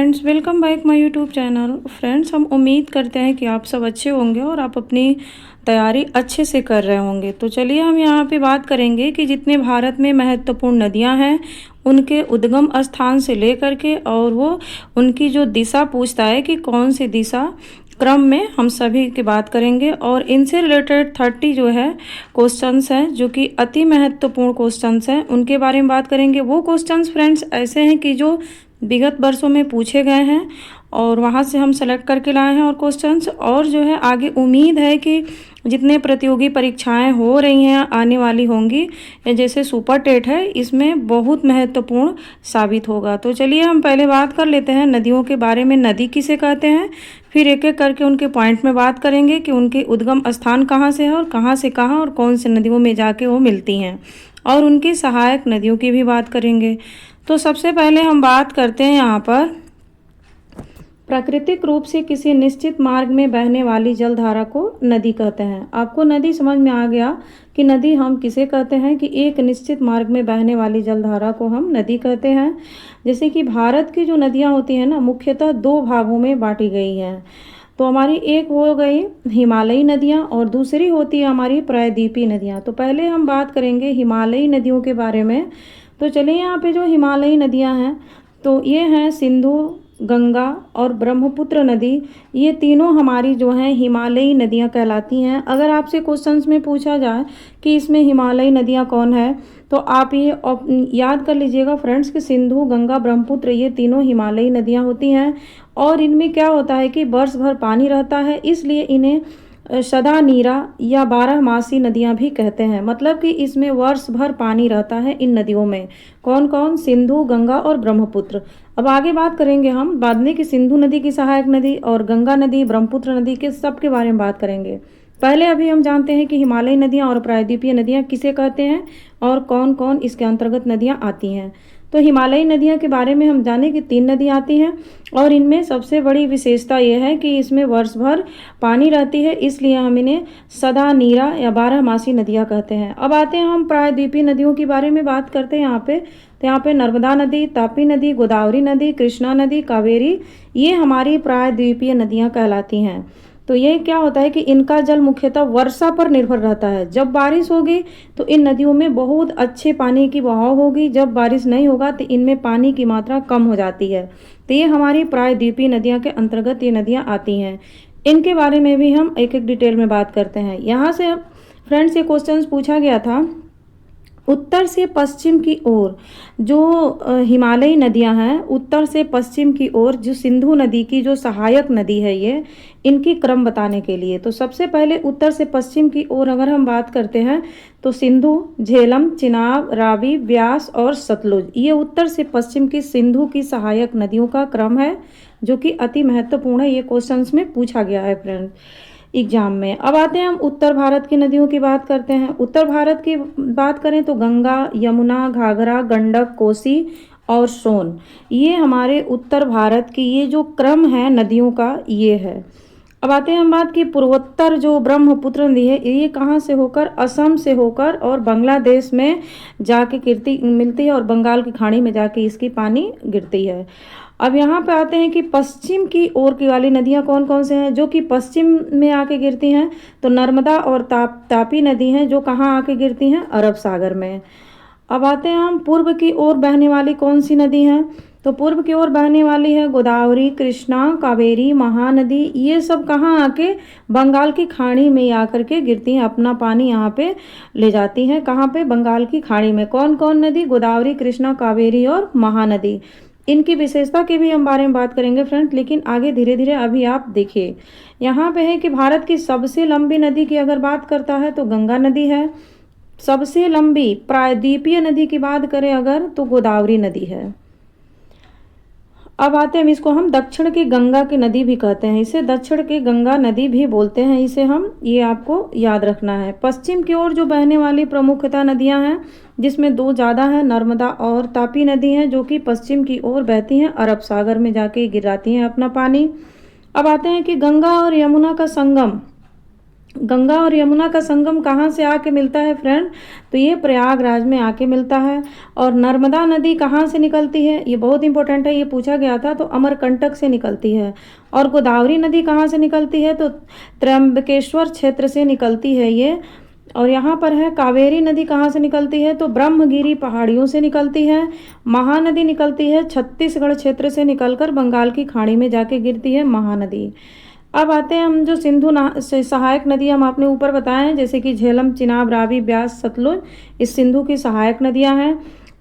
Friends, welcome back my YouTube channel. Friends, हम उम्मीद करते हैं कि आप सब अच्छे होंगे और आप अपनी तैयारी अच्छे से कर रहे होंगे। तो चलिए हम यहाँ पे बात करेंगे कि जितने भारत में महत्वपूर्ण नदियाँ हैं उनके उद्गम स्थान से लेकर के और वो उनकी जो दिशा पूछता है कि कौन सी दिशा क्रम में, हम सभी की बात करेंगे। और इनसे रिलेटेड 30 जो है क्वेश्चंस हैं जो कि अति महत्वपूर्ण क्वेश्चंस हैं, उनके बारे में बात करेंगे। वो क्वेश्चंस फ्रेंड्स ऐसे हैं कि जो विगत वर्षों में पूछे गए हैं और वहाँ से हम सेलेक्ट करके लाए हैं और क्वेश्चंस, और जो है आगे उम्मीद है कि जितने प्रतियोगी परीक्षाएं हो रही हैं आने वाली होंगी, जैसे सुपर टेट है, इसमें बहुत महत्वपूर्ण साबित होगा। तो चलिए हम पहले बात कर लेते हैं नदियों के बारे में। नदी किसे कहते हैं, फिर एक एक करके उनके पॉइंट में बात करेंगे कि उनके उद्गम स्थान कहाँ से है और कहाँ से कहाँ और कौन से नदियों में जाके वो मिलती हैं, और उनकी सहायक नदियों की भी बात करेंगे। तो सबसे पहले हम बात करते हैं यहाँ पर प्राकृतिक रूप से किसी निश्चित मार्ग में बहने वाली जलधारा को नदी कहते हैं। आपको नदी समझ में आ गया कि नदी हम किसे कहते हैं, कि एक निश्चित मार्ग में बहने वाली जलधारा को हम नदी कहते हैं। जैसे कि भारत की जो नदियाँ होती हैं ना, मुख्यतः दो भागों में बांटी गई हैं। तो हमारी एक हो गई हिमालयी नदियाँ और दूसरी होती है हमारी प्रायद्वीपीय नदियाँ। तो पहले हम बात करेंगे हिमालयी नदियों के बारे में। तो चलिए यहाँ पे जो हिमालयी नदियाँ हैं तो ये हैं सिंधु, गंगा और ब्रह्मपुत्र नदी। ये तीनों हमारी जो हैं हिमालयी नदियाँ कहलाती हैं। अगर आपसे क्वेश्चंस में पूछा जाए कि इसमें हिमालयी नदियाँ कौन है, तो आप ये याद कर लीजिएगा फ्रेंड्स कि सिंधु, गंगा, ब्रह्मपुत्र ये तीनों हिमालयी नदियाँ होती हैं। और इनमें क्या होता है कि वर्ष भर पानी रहता है, इसलिए इन्हें सदा नीरा या 12 मासी नदियां भी कहते हैं। मतलब कि इसमें वर्ष भर पानी रहता है इन नदियों में। कौन कौन? सिंधु, गंगा और ब्रह्मपुत्र। अब आगे बात करेंगे हम बाद में कि सिंधु नदी की सहायक नदी और गंगा नदी, ब्रह्मपुत्र नदी के सब के बारे में बात करेंगे। पहले अभी हम जानते हैं कि हिमालयी नदियाँ और प्रायद्वीपीय नदियाँ किसे कहते हैं और कौन कौन इसके अंतर्गत नदियाँ आती हैं। तो हिमालयी नदियाँ के बारे में हम जाने कि 3 नदी आती हैं और इनमें सबसे बड़ी विशेषता यह है कि इसमें वर्ष भर पानी रहती है, इसलिए हम इन्हें सदा नीरा या 12 मासी नदियाँ कहते हैं। अब आते हैं हम प्रायद्वीपीय नदियों के बारे में बात करते हैं यहाँ पे। तो यहाँ पे नर्मदा नदी, तापी नदी, गोदावरी नदी, कृष्णा नदी, कावेरी, ये हमारी प्रायद्वीपीय नदियाँ कहलाती हैं। तो ये क्या होता है कि इनका जल मुख्यतः वर्षा पर निर्भर रहता है। जब बारिश होगी तो इन नदियों में बहुत अच्छे पानी की बहाव होगी, जब बारिश नहीं होगा तो इनमें पानी की मात्रा कम हो जाती है। तो ये हमारी प्रायद्वीपीय नदियाँ के अंतर्गत ये नदियाँ आती हैं। इनके बारे में भी हम एक एक डिटेल में बात करते हैं। यहाँ से फ्रेंड्स ये क्वेश्चन पूछा गया था, उत्तर से पश्चिम की ओर जो हिमालयी नदियां हैं, उत्तर से पश्चिम की ओर जो सिंधु नदी की जो सहायक नदी है, ये इनकी क्रम बताने के लिए। तो सबसे पहले उत्तर से पश्चिम की ओर अगर हम बात करते हैं तो सिंधु, झेलम, चिनाब, रावी, व्यास और सतलुज, ये उत्तर से पश्चिम की सिंधु की सहायक नदियों का क्रम है जो कि अति महत्वपूर्ण है। ये क्वेश्चंस में पूछा गया है फ्रेंड एग्जाम में। अब आते हैं हम उत्तर भारत की नदियों की बात करते हैं। उत्तर भारत की बात करें तो गंगा, यमुना, घाघरा, गंडक, कोसी और सोन, ये हमारे उत्तर भारत की ये जो क्रम है नदियों का ये है। अब आते हैं हम बात की पूर्वोत्तर जो ब्रह्मपुत्र नदी है, ये कहाँ से होकर, असम से होकर और बांग्लादेश में जाके गिरती मिलती है और बंगाल की खाड़ी में जाके इसकी पानी गिरती है। अब यहाँ पे आते हैं कि पश्चिम की ओर की वाली नदियाँ कौन कौन से हैं जो कि पश्चिम में आके गिरती हैं। तो नर्मदा और तापी नदी हैं जो कहाँ आके गिरती हैं, अरब सागर में। अब आते हैं हम पूर्व की ओर बहने वाली कौन सी नदी हैं। तो पूर्व की ओर बहने वाली है गोदावरी, कृष्णा, कावेरी, महानदी, ये सब कहाँ आके बंगाल की खाड़ी में आकर के गिरती हैं, अपना पानी यहाँ पे ले जाती हैं। कहाँ पे? बंगाल की खाड़ी में। कौन कौन नदी? गोदावरी, कृष्णा, कावेरी और महानदी। इनकी विशेषता के भी हम बारे में बात करेंगे फ्रेंड, लेकिन आगे धीरे धीरे। अभी आप देखिए यहाँ पे है कि भारत की सबसे लंबी नदी की अगर बात करता है तो गंगा नदी है। सबसे लंबी प्रायद्वीपीय नदी की बात करें अगर तो गोदावरी नदी है। अब आते हैं इसको हम दक्षिण की गंगा की नदी भी कहते हैं, इसे दक्षिण की गंगा नदी भी बोलते हैं इसे हम, ये आपको याद रखना है। पश्चिम की ओर जो बहने वाली प्रमुखतः नदियां हैं जिसमें 2 ज़्यादा हैं, नर्मदा और तापी नदी हैं जो कि पश्चिम की ओर बहती हैं, अरब सागर में जाके गिराती हैं अपना पानी। अब आते हैं कि गंगा और यमुना का संगम गंगा और यमुना का संगम कहाँ से आके मिलता है फ्रेंड? तो ये प्रयागराज में आके मिलता है। और नर्मदा नदी कहाँ से निकलती है? ये बहुत इंपॉर्टेंट है, ये पूछा गया था, तो अमरकंटक से निकलती है। और गोदावरी नदी कहाँ से निकलती है? तो त्र्यंबकेश्वर क्षेत्र से निकलती है ये। और यहाँ पर है कावेरी नदी कहाँ से निकलती है? तो ब्रह्मगिरी पहाड़ियों से निकलती है। महानदी निकलती है छत्तीसगढ़ क्षेत्र से निकलकर बंगाल की खाड़ी में जाके गिरती है महानदी। अब आते हैं हम जो सिंधु सहायक नदी हम आपने ऊपर बताए हैं, जैसे कि झेलम, चिनाब, रावी, ब्यास, सतलुज, इस सिंधु की सहायक नदियां हैं।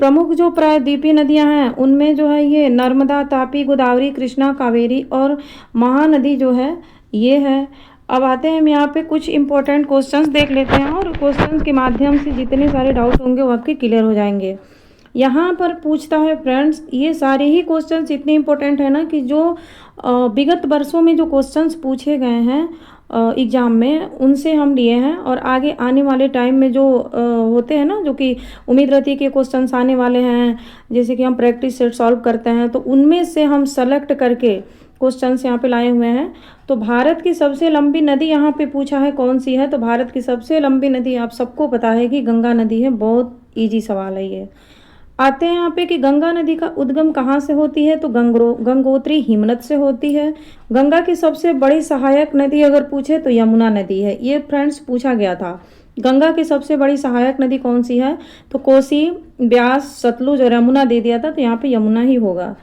प्रमुख जो प्रायद्वीपीय नदियां हैं उनमें जो है ये नर्मदा, तापी, गोदावरी, कृष्णा, कावेरी और महानदी जो है ये है। अब आते हैं हम यहाँ पे कुछ इंपॉर्टेंट क्वेश्चंस देख लेते हैं, और क्वेश्चंस के माध्यम से जितने सारे डाउट होंगे वो आपके क्लियर हो जाएंगे। यहाँ पर पूछता है फ्रेंड्स, ये सारे ही क्वेश्चंस इतने इंपॉर्टेंट है ना कि जो विगत वर्षों में जो क्वेश्चंस पूछे गए हैं एग्ज़ाम में उनसे हम लिए हैं, और आगे आने वाले टाइम में जो होते हैं ना, जो कि उम्मीद रहती है कि क्वेश्चंस आने वाले हैं, जैसे कि हम प्रैक्टिस सेट सॉल्व करते हैं, तो उनमें से हम सेलेक्ट करके क्वेश्चंस यहाँ पे लाए हुए हैं। तो भारत की सबसे लंबी नदी यहाँ पे पूछा है कौन सी है? तो भारत की सबसे लंबी नदी आप सबको पता है कि गंगा नदी है। बहुत ईजी सवाल है ये। आते हैं यहाँ पे कि गंगा नदी का उद्गम कहाँ से होती है? तो गंगोत्री हिमनद से होती है। गंगा की सबसे बड़ी सहायक नदी अगर पूछे तो यमुना नदी है। ये फ्रेंड्स पूछा गया था। गंगा की सबसे बड़ी सहायक नदी कौन सी है? तो कोसी, ब्यास, सतलुज और यमुना दे दिया था, तो यहाँ पे यमुना ही होगा।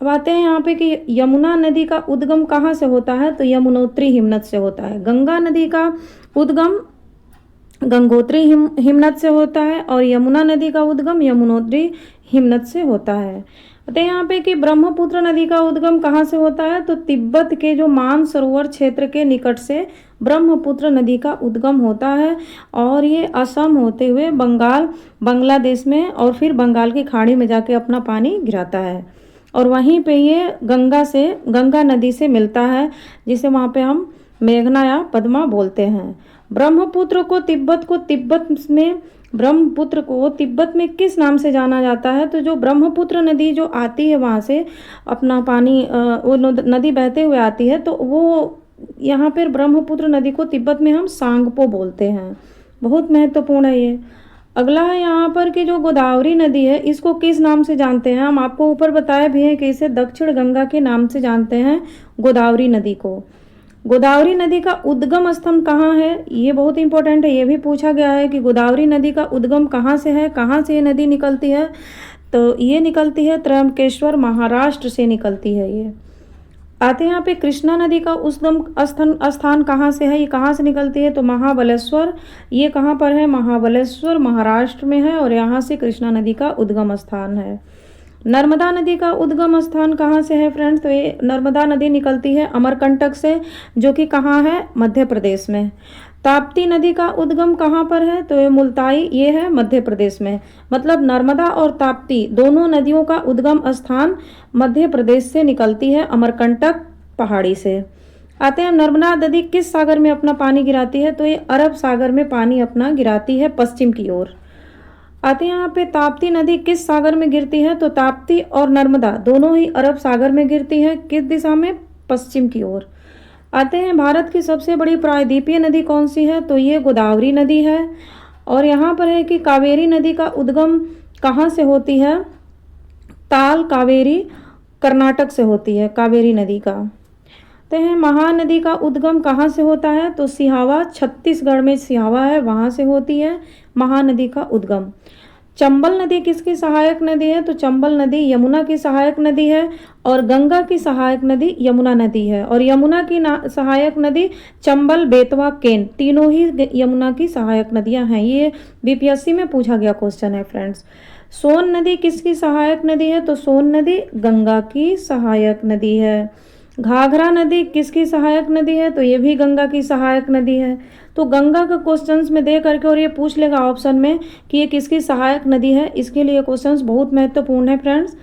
अब आते हैं यहाँ पे कि यमुना नदी का उद्गम कहाँ से होता है? तो यमुनोत्री हिमनद से होता है। गंगा नदी का उद्गम गंगोत्री हिमनद से होता है, और यमुना नदी का उद्गम यमुनोत्री हिमनद से होता है। तो यहाँ पे कि ब्रह्मपुत्र नदी का उद्गम कहाँ से होता है? तो तिब्बत के जो मानसरोवर क्षेत्र के निकट से ब्रह्मपुत्र नदी का उद्गम होता है, और ये असम होते हुए बंगाल, बांग्लादेश में और फिर बंगाल की खाड़ी में जाके अपना पानी गिराता है, और वहीं पे ये गंगा नदी से मिलता है, जिसे वहाँ पे हम मेघना या पद्मा बोलते हैं। ब्रह्मपुत्र को तिब्बत में किस नाम से जाना जाता है? तो जो ब्रह्मपुत्र नदी जो आती है वहाँ से अपना पानी वो नदी बहते हुए आती है, तो वो यहाँ पर ब्रह्मपुत्र नदी को तिब्बत में हम सांगपो बोलते हैं। बहुत महत्वपूर्ण है ये। अगला है यहाँ पर कि जो गोदावरी नदी है इसको किस नाम से जानते हैं? हम आपको ऊपर बताए भी हैं कि इसे दक्षिण गंगा के नाम से जानते हैं गोदावरी नदी को। गोदावरी नदी का उद्गम स्थल कहाँ है? ये बहुत इंपॉर्टेंट है, ये भी पूछा गया है कि गोदावरी नदी का उद्गम कहाँ से है, कहाँ से ये नदी निकलती है? तो ये निकलती है त्र्यंबकेश्वर, महाराष्ट्र से निकलती है ये। आते हैं यहाँ पे कृष्णा नदी का उद्गम स्थान कहाँ से है, ये कहाँ से निकलती है? तो महाबलेश्वर। ये कहाँ पर है? महाबलेश्वर महाराष्ट्र में है, और यहाँ से कृष्णा नदी का उद्गम स्थान है। नर्मदा नदी का उद्गम स्थान कहाँ से है फ्रेंड्स? तो ये नर्मदा नदी निकलती है अमरकंटक से, जो कि कहाँ है? मध्य प्रदेश में। ताप्ती नदी का उद्गम कहाँ पर है? तो ये मुल्ताई, ये है मध्य प्रदेश में। मतलब नर्मदा और ताप्ती दोनों नदियों का उद्गम स्थान मध्य प्रदेश से निकलती है, अमरकंटक पहाड़ी से। आते हैं नर्मदा नदी किस सागर में अपना पानी गिराती है? तो ये अरब सागर में पानी अपना गिराती है पश्चिम की ओर। आते हैं यहाँ पे ताप्ती नदी किस सागर में गिरती है? तो ताप्ती और नर्मदा दोनों ही अरब सागर में गिरती है। किस दिशा में? पश्चिम की ओर। आते हैं भारत की सबसे बड़ी प्रायद्वीपीय नदी कौन सी है? तो ये गोदावरी नदी है। और यहाँ पर है कि कावेरी नदी का उद्गम कहाँ से होती है? ताल कावेरी कर्नाटक से होती है कावेरी नदी का। तो है महानदी का उद्गम कहाँ से होता है? तो सिहावा, छत्तीसगढ़ में सिहावा है, वहाँ से होती है महानदी का उद्गम। चंबल नदी किसकी सहायक नदी है? तो चंबल नदी यमुना की सहायक नदी है, और गंगा की सहायक नदी यमुना नदी है, और यमुना की सहायक नदी चंबल, बेतवा, केन तीनों ही यमुना की सहायक नदियां हैं। ये बीपीएससी में पूछा गया क्वेश्चन है फ्रेंड्स। सोन नदी किसकी सहायक नदी है? तो सोन नदी गंगा की सहायक नदी है। घाघरा नदी किसकी सहायक नदी है? तो ये भी गंगा की सहायक नदी है। तो गंगा का क्वेश्चंस में दे करके और ये पूछ लेगा ऑप्शन में कि ये किसकी सहायक नदी है, इसके लिए क्वेश्चंस बहुत महत्वपूर्ण है फ्रेंड्स।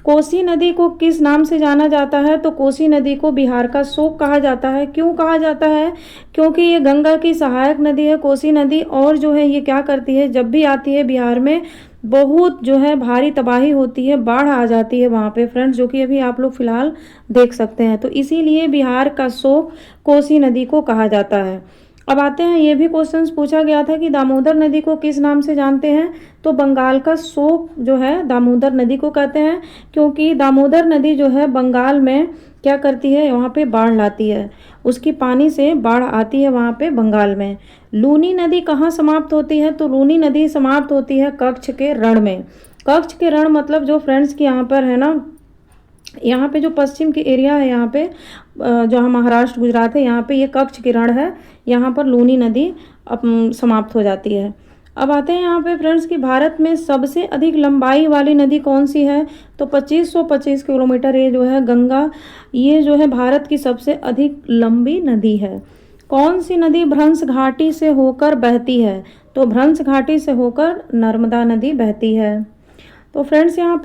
कोसी नदी को किस नाम से जाना जाता है? तो कोसी नदी को बिहार का शोक कहा जाता है। क्यों कहा जाता है? क्योंकि ये गंगा की सहायक नदी है कोसी नदी, और जो है ये क्या करती है, जब भी आती है बिहार में बहुत जो है भारी तबाही होती है, बाढ़ आ जाती है वहाँ पे फ्रेंड्स, जो कि अभी आप लोग फिलहाल देख सकते हैं। तो इसीलिए बिहार का शोक कोसी नदी को कहा जाता है। अब आते हैं, ये भी क्वेश्चंस पूछा गया था कि दामोदर नदी को किस नाम से जानते हैं, तो बंगाल का शोक जो है दामोदर नदी को कहते हैं, क्योंकि दामोदर नदी जो है बंगाल में क्या करती है, वहाँ पे बाढ़ लाती है, उसकी पानी से बाढ़ आती है वहाँ पे बंगाल में। लूनी नदी कहाँ समाप्त होती है, तो लूनी नदी समाप्त होती है कच्छ के रण में। कच्छ के रण मतलब जो फ्रेंड्स की यहाँ पर है ना, यहाँ पे जो पश्चिम की एरिया है, यहाँ पे जहाँ महाराष्ट्र गुजरात है, यहाँ पे ये कच्छ के रण है, यहाँ पर लूनी नदी समाप्त हो जाती है। अब आते हैं यहाँ पे फ्रेंड्स कि भारत में सबसे अधिक लंबाई वाली नदी कौन सी है, तो 2525 किलोमीटर ये जो है गंगा, ये जो है भारत की सबसे अधिक लंबी नदी है। कौन सी नदी भ्रंश घाटी से होकर बहती है, तो भ्रंश घाटी से होकर नर्मदा नदी बहती है। तो फ्रेंड्स यहाँ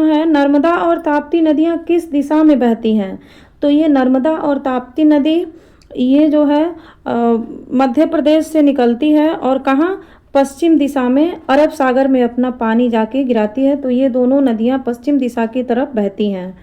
है नर्मदा और ताप्ती नदियाँ किस दिशा में बहती हैं, तो ये नर्मदा और ताप्ती नदी ये जो है मध्य प्रदेश से निकलती है और कहाँ, पश्चिम दिशा में अरब सागर में अपना पानी जाके गिराती है। तो ये दोनों नदियाँ पश्चिम दिशा की तरफ बहती हैं।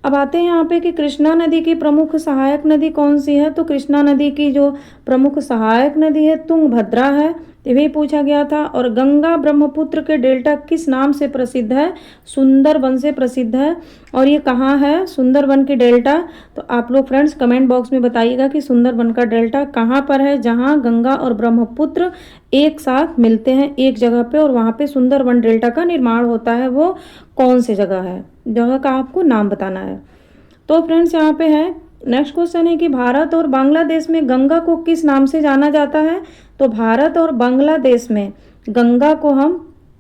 अब आते हैं यहाँ पे कि कृष्णा नदी की प्रमुख सहायक नदी कौन सी है, तो कृष्णा नदी की जो प्रमुख सहायक नदी है तुंगभद्रा है, ये भी पूछा गया था। और गंगा ब्रह्मपुत्र के डेल्टा किस नाम से प्रसिद्ध है, सुंदरबन से प्रसिद्ध है। और ये कहाँ है सुंदरबन की डेल्टा, तो आप लोग फ्रेंड्स कमेंट बॉक्स में बताइएगा कि सुंदरबन का डेल्टा कहाँ पर है, जहाँ गंगा और ब्रह्मपुत्र एक साथ मिलते हैं एक जगह पे, और वहाँ पे सुंदरबन डेल्टा का निर्माण होता है, वो कौन सी जगह है, जगह का आपको नाम बताना है। तो फ्रेंड्स यहाँ पे है, नेक्स्ट क्वेश्चन है कि भारत और बांग्लादेश में गंगा को किस नाम से जाना जाता है, तो भारत और बांग्लादेश में गंगा को हम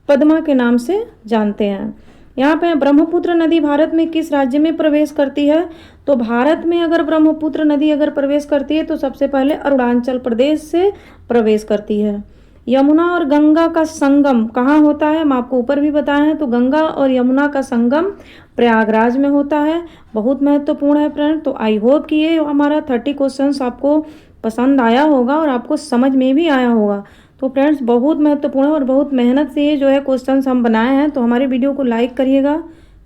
पद्मा के नाम से जानते हैं। यहाँ पे ब्रह्मपुत्र नदी भारत में किस राज्य में प्रवेश करती है, तो भारत में अगर ब्रह्मपुत्र नदी अगर प्रवेश करती है तो सबसे पहले अरुणाचल प्रदेश से प्रवेश करती है। यमुना और गंगा का संगम कहाँ होता है, हम आपको ऊपर भी बताए हैं, तो गंगा और यमुना का संगम प्रयागराज में होता है। बहुत महत्वपूर्ण है फ्रेंड। तो आई होप कि ये हमारा 30 क्वेश्चंस आपको पसंद आया होगा और आपको समझ में भी आया होगा। तो फ्रेंड्स बहुत महत्वपूर्ण है और बहुत मेहनत से ये जो है क्वेश्चंस हम बनाए हैं। तो हमारे वीडियो को लाइक करिएगा,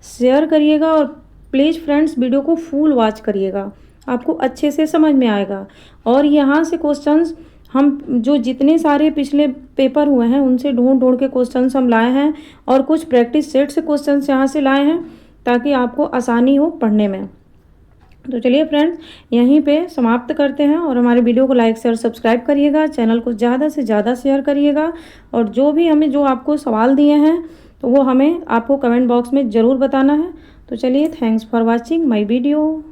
शेयर करिएगा और प्लीज़ फ्रेंड्स वीडियो को फुल वॉच करिएगा, आपको अच्छे से समझ में आएगा। और यहाँ से क्वेश्चंस हम जो जितने सारे पिछले पेपर हुए हैं उनसे ढूंढ के क्वेश्चंस हम लाए हैं और कुछ प्रैक्टिस सेट से क्वेश्चंस यहाँ से लाए हैं ताकि आपको आसानी हो पढ़ने में। तो चलिए फ्रेंड्स यहीं पे समाप्त करते हैं और हमारे वीडियो को लाइक शेयर सब्सक्राइब करिएगा, चैनल को ज़्यादा से ज़्यादा शेयर करिएगा और जो आपको सवाल दिए हैं तो वो हमें आपको कमेंट बॉक्स में ज़रूर बताना है। तो चलिए thanks for watching my video.